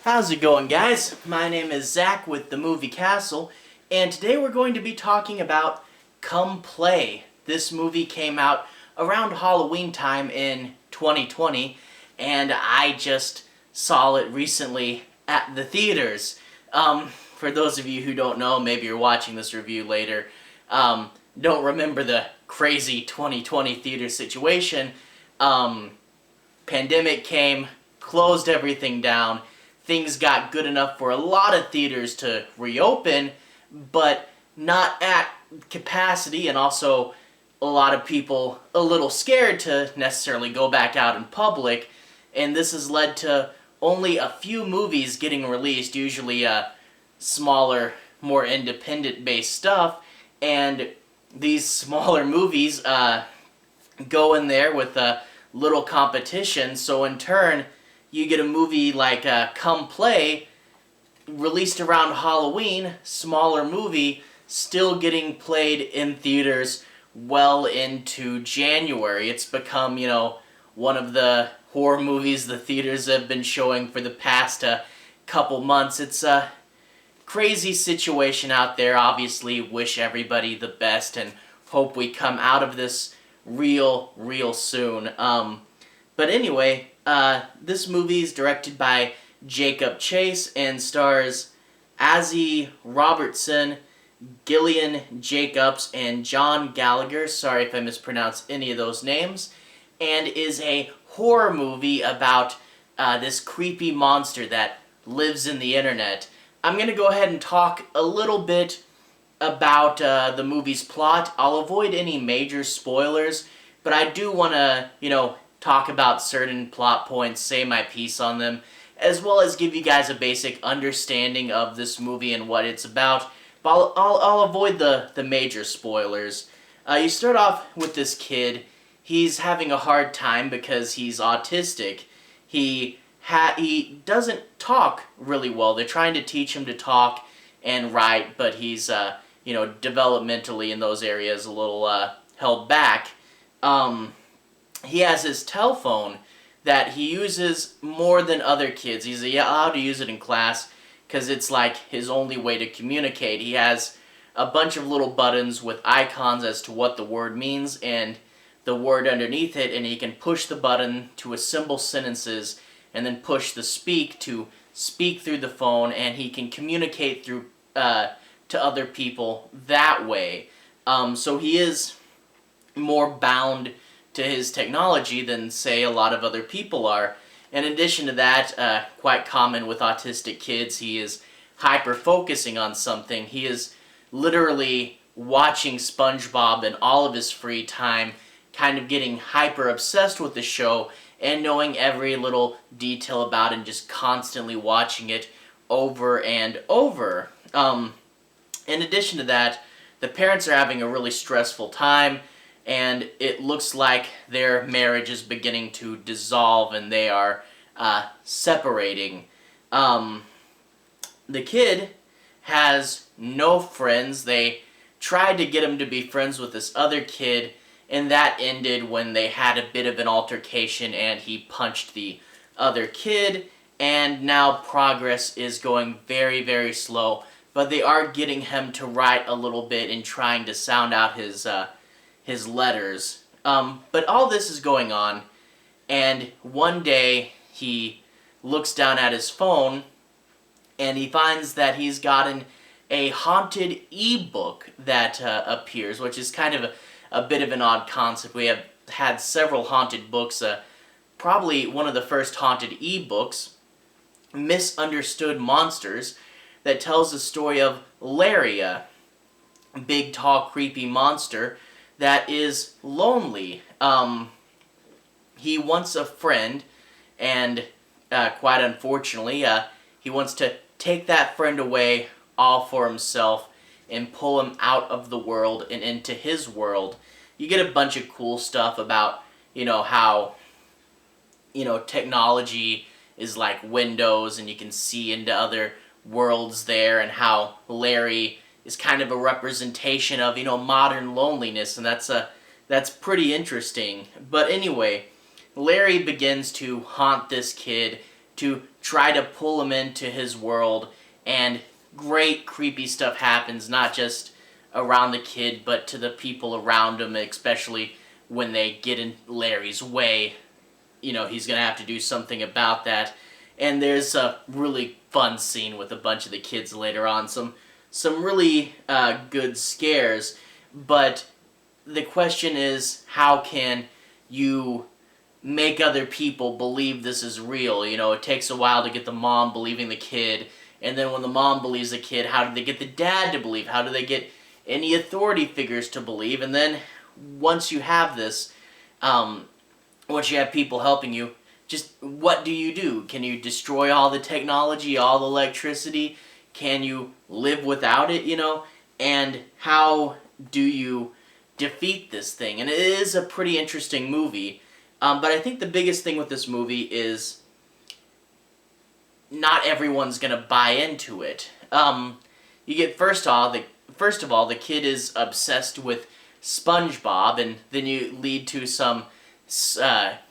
How's it going, guys? My name is Zach with the Movie Castle, and today we're going to be talking about Come Play. This movie came out around Halloween time in 2020, and I just saw it recently at the theaters. For those of you who don't know, maybe you're watching this review later, don't remember the crazy 2020 theater situation. Pandemic came, closed everything down. Things got good enough for a lot of theaters to reopen, but not at capacity, and also a lot of people a little scared to necessarily go back out in public, and this has led to only a few movies getting released, usually smaller, more independent-based stuff, and these smaller movies go in there with a little competition, so in turn, you get a movie like Come Play, released around Halloween, smaller movie, still getting played in theaters well into January. It's become, one of the horror movies the theaters have been showing for the past couple months. It's a crazy situation out there. Obviously, wish everybody the best and hope we come out of this real soon. But anyway, this movie is directed by Jacob Chase and stars Azhy Robertson, Gillian Jacobs, and John Gallagher. Sorry if I mispronounced any of those names. And is a horror movie about this creepy monster that lives in the internet. I'm going to go ahead and talk a little bit about the movie's plot. I'll avoid any major spoilers, but I do want to, talk about certain plot points, say my piece on them, as well as give you guys a basic understanding of this movie and what it's about. But I'll avoid the major spoilers. You start off with this kid. He's having a hard time because he's autistic. He doesn't talk really well. They're trying to teach him to talk and write, but he's developmentally in those areas a little held back. He has his telephone that he uses more than other kids. He's allowed to use it in class because it's like his only way to communicate. He has a bunch of little buttons with icons as to what the word means and the word underneath it, and he can push the button to assemble sentences and then push the speak to speak through the phone, and he can communicate through to other people that way. So he is more bound to his technology than, say, a lot of other people are. In addition to that, quite common with autistic kids, he is hyper-focusing on something. He is literally watching SpongeBob in all of his free time, kind of getting hyper-obsessed with the show and knowing every little detail about it and just constantly watching it over and over. In addition to that, the parents are having a really stressful time, and it looks like their marriage is beginning to dissolve and they are separating. The kid has no friends. They tried to get him to be friends with this other kid, and that ended when they had a bit of an altercation and he punched the other kid, and now progress is going very slow, but they are getting him to write a little bit and trying to sound out his letters. But all this is going on, and one day he looks down at his phone and he finds that he's gotten a haunted ebook that appears, which is kind of a bit of an odd concept. We have had several haunted books, probably one of the first haunted ebooks, Misunderstood Monsters, that tells the story of Larry, a big, tall, creepy monster that is lonely. He wants a friend, and quite unfortunately, he wants to take that friend away all for himself and pull him out of the world and into his world. You get a bunch of cool stuff about, how, technology is like windows and you can see into other worlds there, and how Larry is kind of a representation of, modern loneliness, and that's pretty interesting. But anyway, Larry begins to haunt this kid, to try to pull him into his world, and great creepy stuff happens, not just around the kid, but to the people around him, especially when they get in Larry's way. He's going to have to do something about that. And there's a really fun scene with a bunch of the kids later on. Some really good scares. But the question is, how can you make other people believe this is real? It takes a while to get the mom believing the kid. And then when the mom believes the kid, how do they get the dad to believe? How do they get any authority figures to believe? And then once you have this, once you have people helping you, just what do you do? Can you destroy all the technology, all the electricity? Can you live without it, And how do you defeat this thing? And it is a pretty interesting movie. But I think the biggest thing with this movie is not everyone's going to buy into it. You get, first of all, the kid is obsessed with SpongeBob, and then you lead to some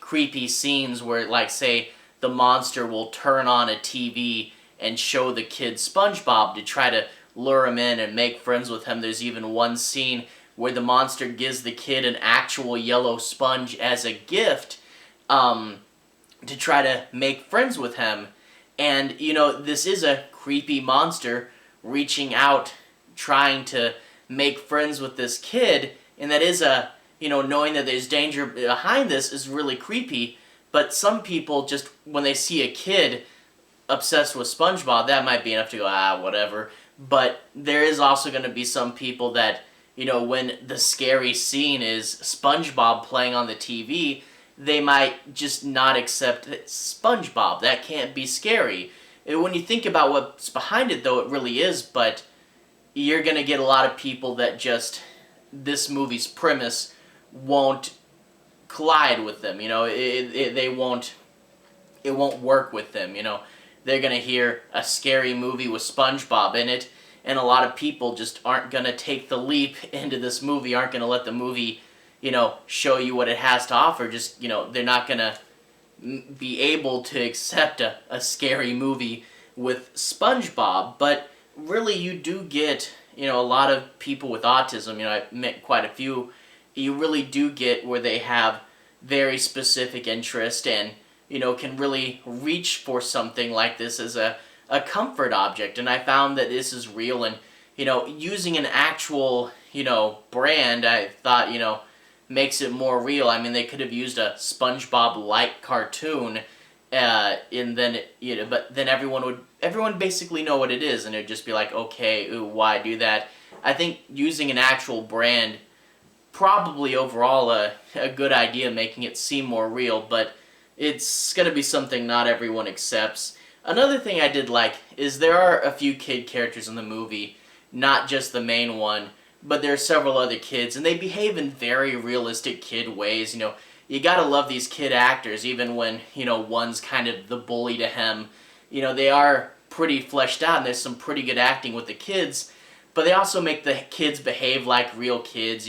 creepy scenes where, like, say, the monster will turn on a TV and show the kid SpongeBob to try to lure him in and make friends with him. There's even one scene where the monster gives the kid an actual yellow sponge as a gift to try to make friends with him. And, this is a creepy monster reaching out, trying to make friends with this kid, and that is knowing that there's danger behind this is really creepy. But some people, just when they see a kid obsessed with SpongeBob, that might be enough to go, whatever. But there is also going to be some people that, when the scary scene is SpongeBob playing on the TV, they might just not accept that SpongeBob. That can't be scary. And when you think about what's behind it, though, it really is, but you're going to get a lot of people that just, this movie's premise won't collide with them, it won't work with them, They're going to hear a scary movie with SpongeBob in it, and a lot of people just aren't going to take the leap into this movie, aren't going to let the movie, show you what it has to offer. Just, they're not going to be able to accept a scary movie with SpongeBob. But really, you do get, a lot of people with autism, I've met quite a few, you really do get where they have very specific interest and, can really reach for something like this as a comfort object. And I found that this is real, and, using an actual, brand, I thought, makes it more real. I mean, they could have used a SpongeBob-like cartoon, and then, but then everyone basically know what it is, and it'd just be like, okay, ooh, why do that? I think using an actual brand, probably overall a good idea, making it seem more real, but it's going to be something not everyone accepts. Another thing I did like is there are a few kid characters in the movie, not just the main one, but there are several other kids, and they behave in very realistic kid ways. You gotta love these kid actors, even when, one's kind of the bully to him. They are pretty fleshed out, and there's some pretty good acting with the kids, but they also make the kids behave like real kids,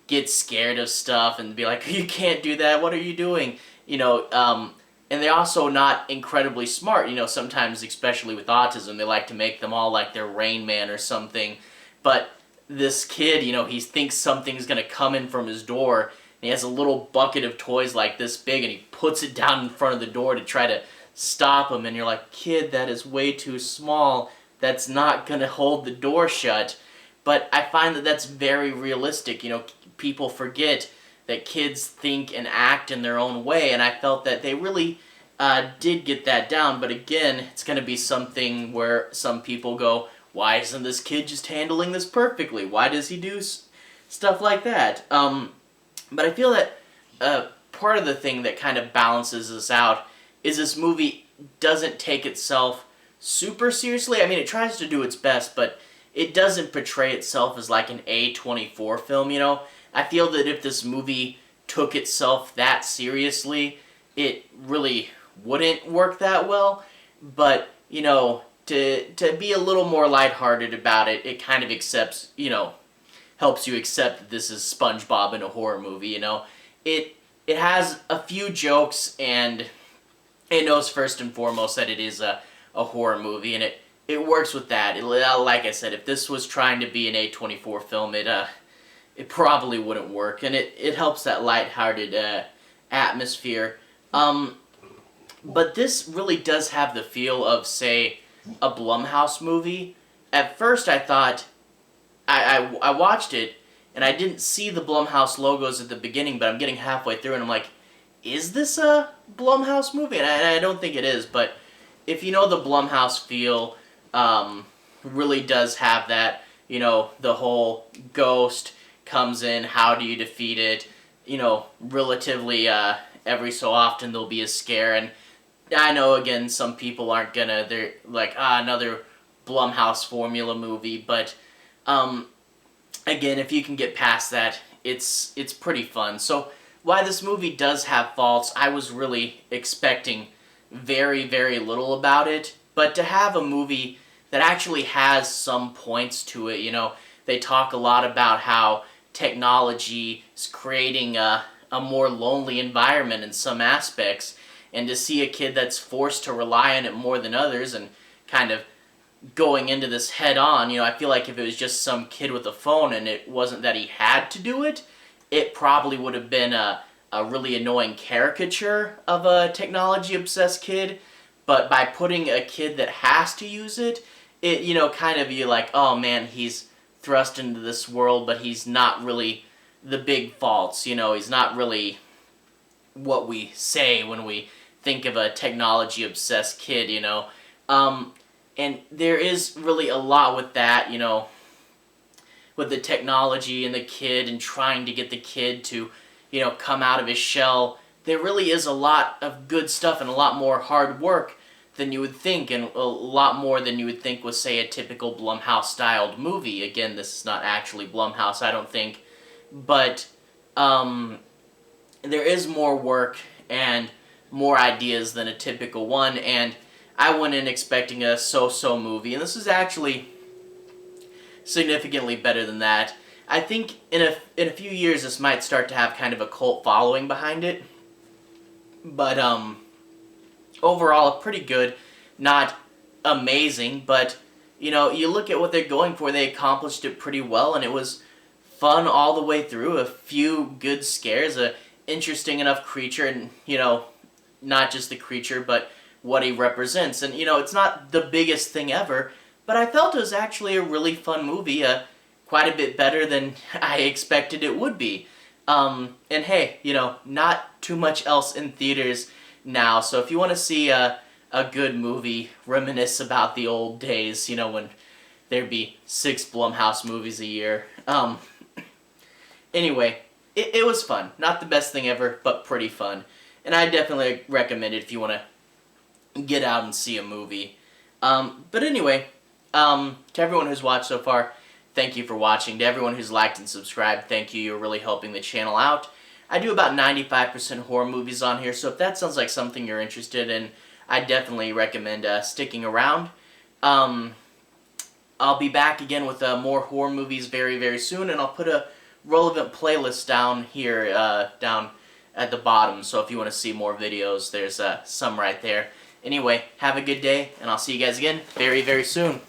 get scared of stuff and be like, you can't do that, what are you doing? And they're also not incredibly smart, sometimes, especially with autism, they like to make them all like they're Rain Man or something. But this kid, he thinks something's going to come in from his door, and he has a little bucket of toys like this big, and he puts it down in front of the door to try to stop him, and you're like, kid, that is way too small, that's not going to hold the door shut. But I find that that's very realistic. People forget that kids think and act in their own way, and I felt that they really did get that down. But again, it's going to be something where some people go, why isn't this kid just handling this perfectly? Why does he do stuff like that? But I feel that part of the thing that kind of balances this out is this movie doesn't take itself super seriously. I mean, it tries to do its best, but it doesn't portray itself as like an A24 film, I feel that if this movie took itself that seriously, it really wouldn't work that well. But, to be a little more lighthearted about it, it kind of accepts, helps you accept that this is SpongeBob in a horror movie, It has a few jokes, and it knows first and foremost that it is a horror movie, and it works with that. Like I said, if this was trying to be an A24 film, it probably wouldn't work, and it helps that lighthearted atmosphere. But this really does have the feel of, say, a Blumhouse movie. At first, I thought I watched it, and I didn't see the Blumhouse logos at the beginning, but I'm getting halfway through, and I'm like, is this a Blumhouse movie? And I don't think it is, but if you know the Blumhouse feel, really does have that, the whole ghost comes in, how do you defeat it, relatively every so often there'll be a scare, and I know, again, some people aren't they're like, another Blumhouse formula movie, but again, if you can get past that, it's pretty fun. So while this movie does have faults, I was really expecting very, very little about it, but to have a movie that actually has some points to it, they talk a lot about how technology is creating a more lonely environment in some aspects, and to see a kid that's forced to rely on it more than others and kind of going into this head on, I feel like if it was just some kid with a phone and it wasn't that he had to do it, it probably would have been a really annoying caricature of a technology-obsessed kid. But by putting a kid that has to use it, kind of you're like, oh man, he's thrust into this world, but he's not really the big faults, he's not really what we say when we think of a technology-obsessed kid, and there is really a lot with that, with the technology and the kid and trying to get the kid to, come out of his shell. There really is a lot of good stuff and a lot more hard work than you would think, and a lot more than you would think was, say, a typical Blumhouse-styled movie. Again, this is not actually Blumhouse, I don't think, but there is more work and more ideas than a typical one, and I went in expecting a so-so movie, and this is actually significantly better than that. I think in a few years this might start to have kind of a cult following behind it, but overall pretty good, not amazing, but you look at what they're going for, they accomplished it pretty well, and it was fun all the way through. A few good scares, a interesting enough creature, and not just the creature, but what he represents. And it's not the biggest thing ever, but I felt it was actually a really fun movie, quite a bit better than I expected it would be. And hey, not too much else in theaters now, so if you want to see a good movie, reminisce about the old days, when there'd be 6 Blumhouse movies a year. Anyway, it was fun. Not the best thing ever, but pretty fun. And I definitely recommend it if you want to get out and see a movie. But anyway, to everyone who's watched so far, thank you for watching. To everyone who's liked and subscribed, thank you. You're really helping the channel out. I do about 95% horror movies on here, so if that sounds like something you're interested in, I definitely recommend sticking around. I'll be back again with more horror movies very, very soon, and I'll put a relevant playlist down here, down at the bottom, so if you want to see more videos, there's some right there. Anyway, have a good day, and I'll see you guys again very, very soon.